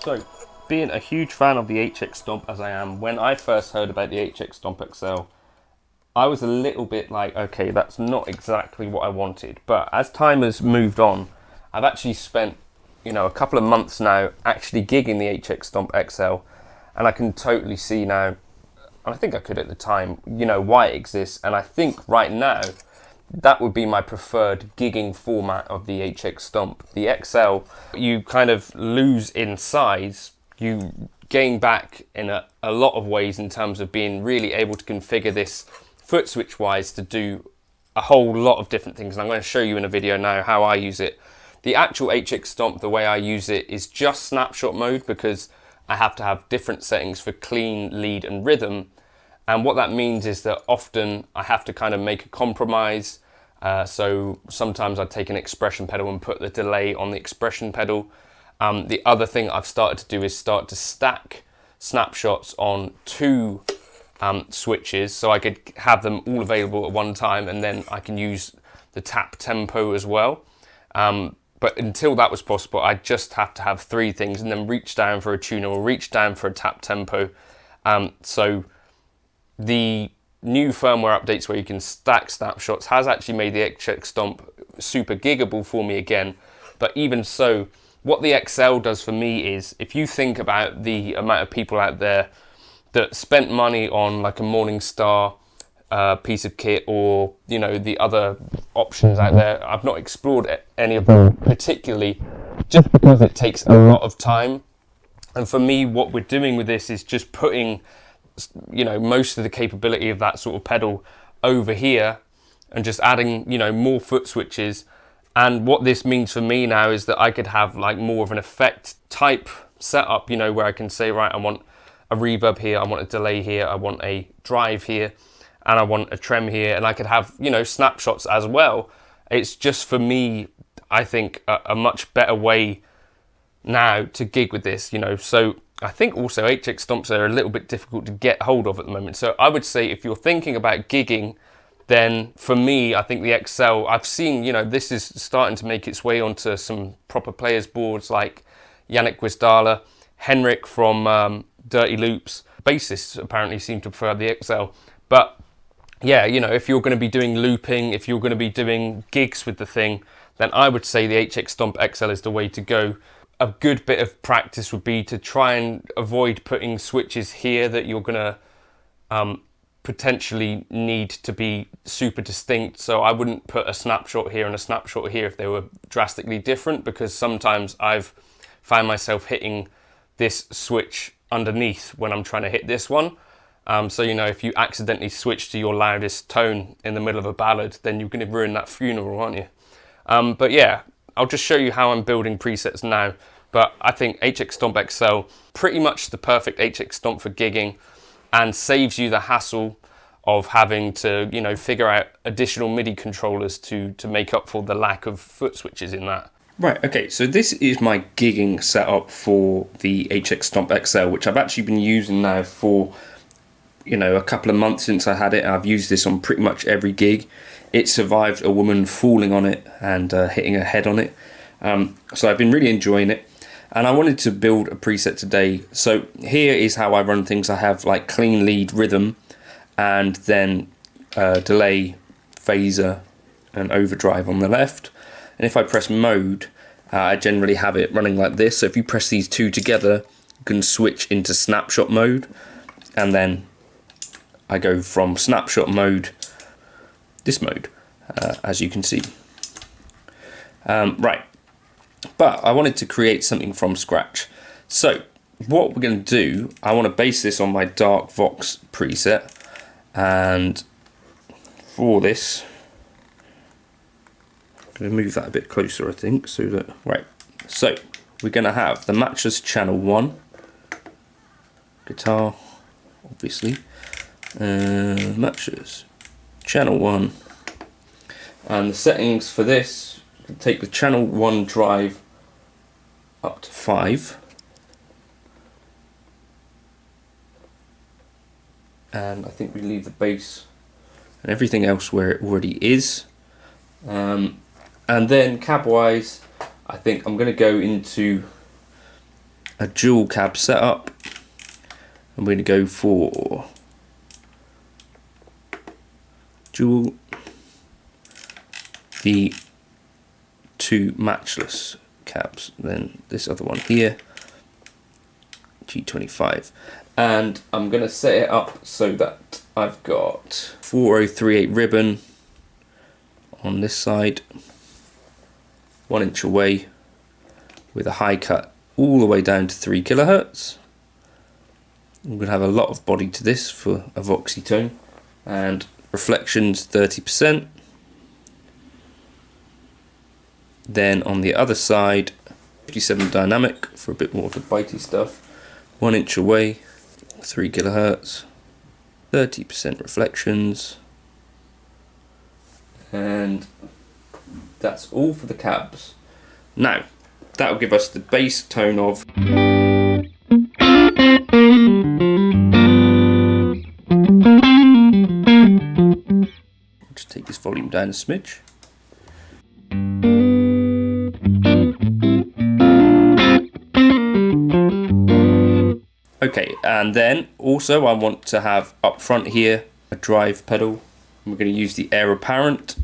So, being a huge fan of the HX Stomp as I am, when I first heard about the HX Stomp XL, I was a little bit like, okay, that's not exactly what I wanted. But as time has moved on, I've actually spent, a couple of months now actually gigging the HX Stomp XL, and I can totally see now, and I think I could at the time, why it exists. And I think right now, that would be my preferred gigging format of the HX Stomp. The XL, you kind of lose in size, you gain back in a lot of ways in terms of being really able to configure this foot switch wise to do a whole lot of different things. And I'm going to show you in a video now how I use it. The actual HX Stomp, the way I use it is just snapshot mode, because I have to have different settings for clean, lead and rhythm. And what that means is that often I have to kind of make a compromise. So sometimes I take an expression pedal and put the delay on the expression pedal. The other thing I've started to do is start to stack snapshots on two switches, so I could have them all available at one time, and then I can use the tap tempo as well. But until that was possible, I just have to have three things and then reach down for a tuner or reach down for a tap tempo. So the new firmware updates where you can stack snapshots has actually made the HX Stomp super giggable for me again. But even so, what the XL does for me is, if you think about the amount of people out there that spent money on like a Morningstar piece of kit, or the other options out there, I've not explored any of them particularly, just because it takes a lot of time. And for me, what we're doing with this is just putting most of the capability of that sort of pedal over here and just adding more foot switches. And what this means for me now is that I could have like more of an effect type setup, where I can say, right, I want a reverb here, I want a delay here, I want a drive here, and I want a trem here, and I could have snapshots as well. It's just, for me, I think a much better way now to gig with this. So I think also HX Stomps are a little bit difficult to get hold of at the moment. So I would say if you're thinking about gigging, then for me, I think the XL, I've seen, this is starting to make its way onto some proper players boards like Yannick Wisdala, Henrik from Dirty Loops. Bassists apparently seem to prefer the XL. But yeah, if you're going to be doing looping, if you're going to be doing gigs with the thing, then I would say the HX Stomp XL is the way to go. A good bit of practice would be to try and avoid putting switches here that you're going to potentially need to be super distinct. So I wouldn't put a snapshot here and a snapshot here if they were drastically different, because sometimes I've found myself hitting this switch underneath when I'm trying to hit this one. So if you accidentally switch to your loudest tone in the middle of a ballad, then you're going to ruin that funeral, aren't you? But yeah, I'll just show you how I'm building presets now. But I think HX Stomp XL, pretty much the perfect HX Stomp for gigging, and saves you the hassle of having to, figure out additional MIDI controllers to make up for the lack of foot switches in that. Right, okay, so this is my gigging setup for the HX Stomp XL, which I've actually been using now for, a couple of months since I had it. I've used this on pretty much every gig. It survived a woman falling on it and hitting her head on it. So I've been really enjoying it. And I wanted to build a preset today. So here is how I run things. I have like clean lead rhythm, and then delay, phaser, and overdrive on the left. And if I press mode, I generally have it running like this. So if you press these two together, you can switch into snapshot mode. And then I go from snapshot mode, this mode, as you can see. Right. But I wanted to create something from scratch. So what we're going to do, I want to base this on my Dark Vox preset. And for this, I'm going to move that a bit closer, I think, so that, right. So we're going to have the matches channel 1, guitar, obviously, matches channel 1, and the settings for this, take the channel 1 drive up to 5, and I think we leave the bass and everything else where it already is. And then cab wise, I think I'm going to go into a dual cab setup. I'm going to go for dual, the 2 matchless cabs, then this other one here, G25, and I'm going to set it up so that I've got 4038 ribbon on this side, 1 inch away, with a high cut all the way down to 3 kilohertz. I'm going to have a lot of body to this for a voxy tone, and reflections 30%. Then on the other side, 57 dynamic for a bit more of the bitey stuff, 1 inch away, 3 kilohertz, 30% reflections, and that's all for the cabs. Now, that will give us the bass tone of just take this volume down a smidge. Okay, and then also I want to have up front here a drive pedal. We're going to use the air apparent,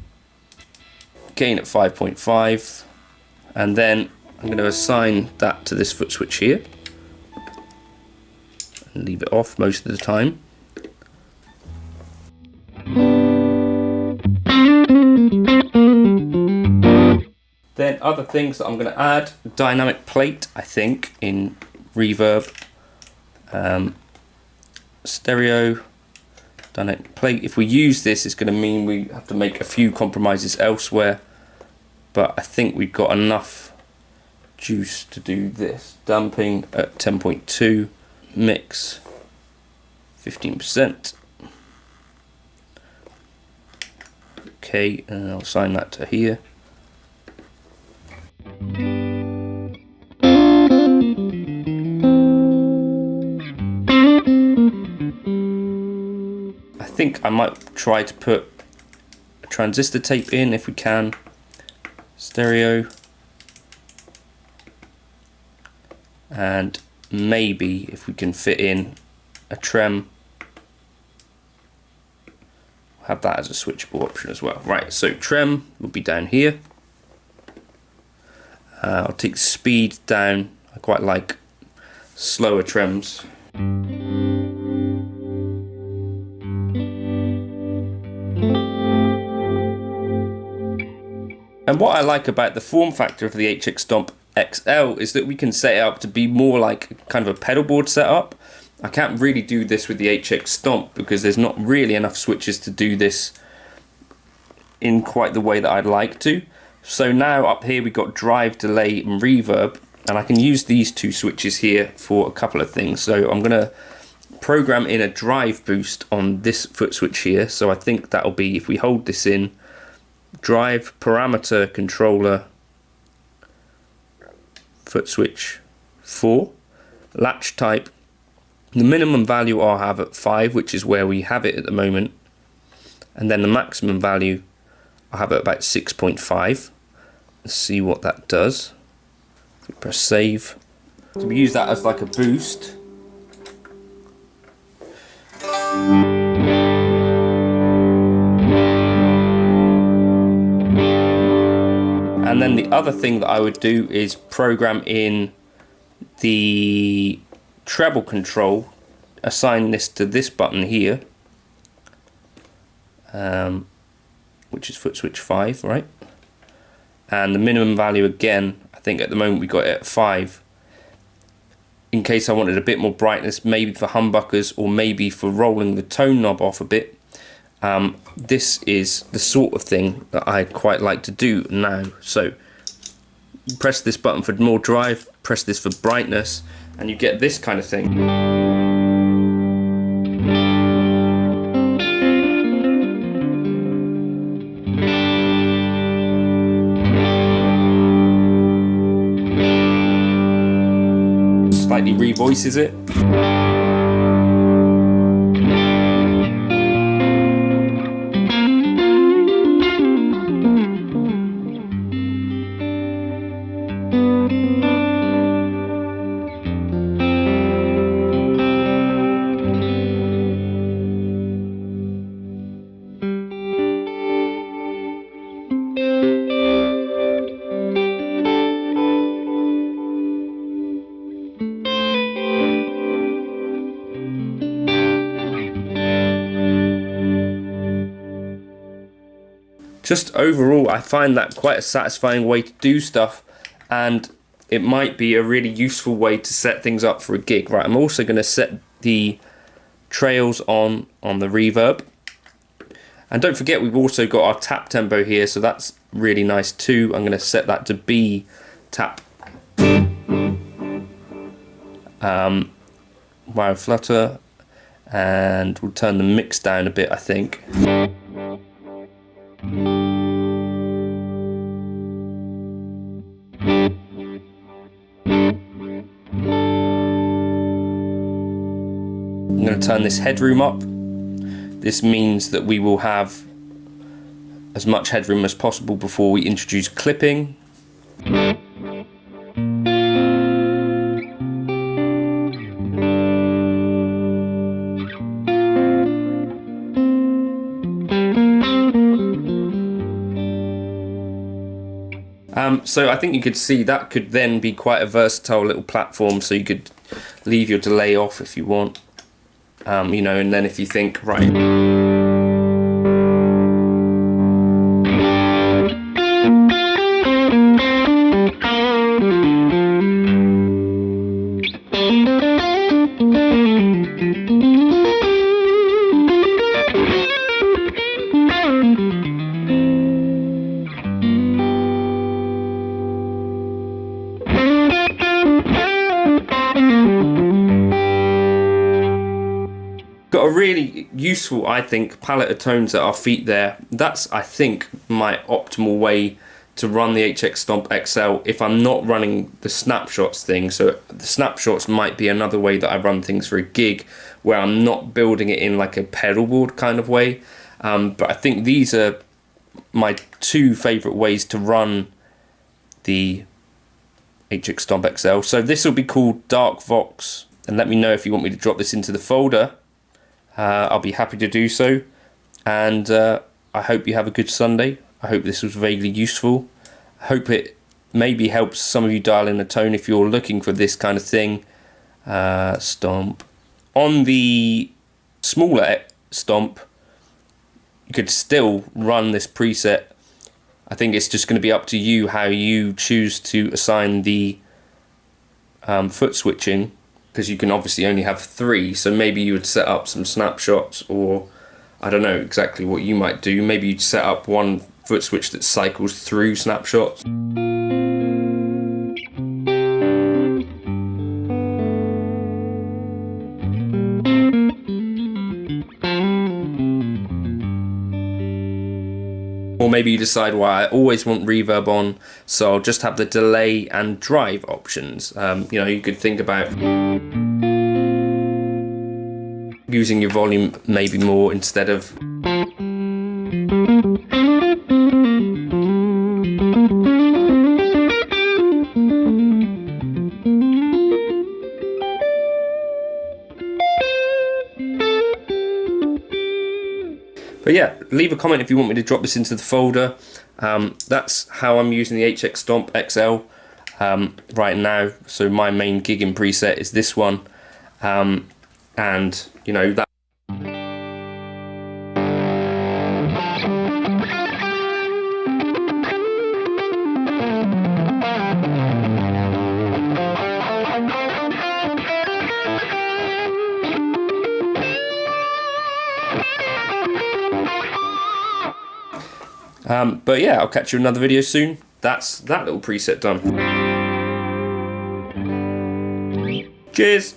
gain at 5.5, and then I'm going to assign that to this foot switch here and leave it off most of the time. Then other things that I'm going to add, dynamic plate, I think, in reverb, stereo, dynamic plate. If we use this, it's going to mean we have to make a few compromises elsewhere, but I think we've got enough juice to do this. Damping at 10.2, mix 15%. Okay, and I'll assign that to here. I think I might try to put a transistor tape in if we can. Stereo. And maybe if we can fit in a trem, have that as a switchable option as well. Right, so trem will be down here. I'll take speed down. I quite like slower trems. And what I like about the form factor of the HX Stomp XL is that we can set it up to be more like kind of a pedal board setup. I can't really do this with the HX Stomp because there's not really enough switches to do this in quite the way that I'd like to. So now up here we've got drive, delay and reverb, and I can use these 2 switches here for a couple of things. So I'm going to program in a drive boost on this foot switch here. So I think that'll be, if we hold this in, drive parameter controller foot switch 4, latch type. The minimum value I'll have at 5, which is where we have it at the moment, and then the maximum value I'll have at about 6.5. Let's see what that does. We press save. So we use that as like a boost. And then the other thing that I would do is program in the treble control, assign this to this button here, which is foot switch 5, right? And the minimum value again, I think at the moment we got it at 5. In case I wanted a bit more brightness, maybe for humbuckers or maybe for rolling the tone knob off a bit. This is the sort of thing that I'd quite like to do now. So press this button for more drive, press this for brightness, and you get this kind of thing. Slightly revoices it. just overall, I find that quite a satisfying way to do stuff, and it might be a really useful way to set things up for a gig. Right, I'm also going to set the trails on the reverb. And don't forget, we've also got our tap tempo here, so that's really nice too. I'm going to set that to B tap. Wire flutter, and we'll turn the mix down a bit, I think. I'm going to turn this headroom up. This means that we will have as much headroom as possible before we introduce clipping. So I think you could see that could then be quite a versatile little platform, so you could leave your delay off if you want, you know, and then if you think, right, got a really useful, I think, palette of tones at our feet there. That's, I think, my optimal way to run the HX Stomp XL if I'm not running the snapshots thing. So the snapshots might be another way that I run things for a gig, where I'm not building it in like a pedal board kind of way. But I think these are my two favourite ways to run the HX Stomp XL. So this will be called Dark Vox, and let me know if you want me to drop this into the folder. I'll be happy to do so, and I hope you have a good Sunday. I hope this was vaguely useful. I hope it maybe helps some of you dial in a tone if you're looking for this kind of thing. Stomp. On the smaller stomp, you could still run this preset. I think it's just going to be up to you how you choose to assign the foot switching, because you can obviously only have 3, so maybe you would set up some snapshots, or I don't know exactly what you might do. Maybe you'd set up one foot switch that cycles through snapshots. Or maybe you decide, well, I always want reverb on, so I'll just have the delay and drive options. You know, you could think about using your volume maybe more instead of But yeah, leave a comment if you want me to drop this into the folder. That's how I'm using the HX Stomp XL right now. So my main gigging preset is this one, and you know that. But yeah, I'll catch you in another video soon. That's that little preset done. Cheers!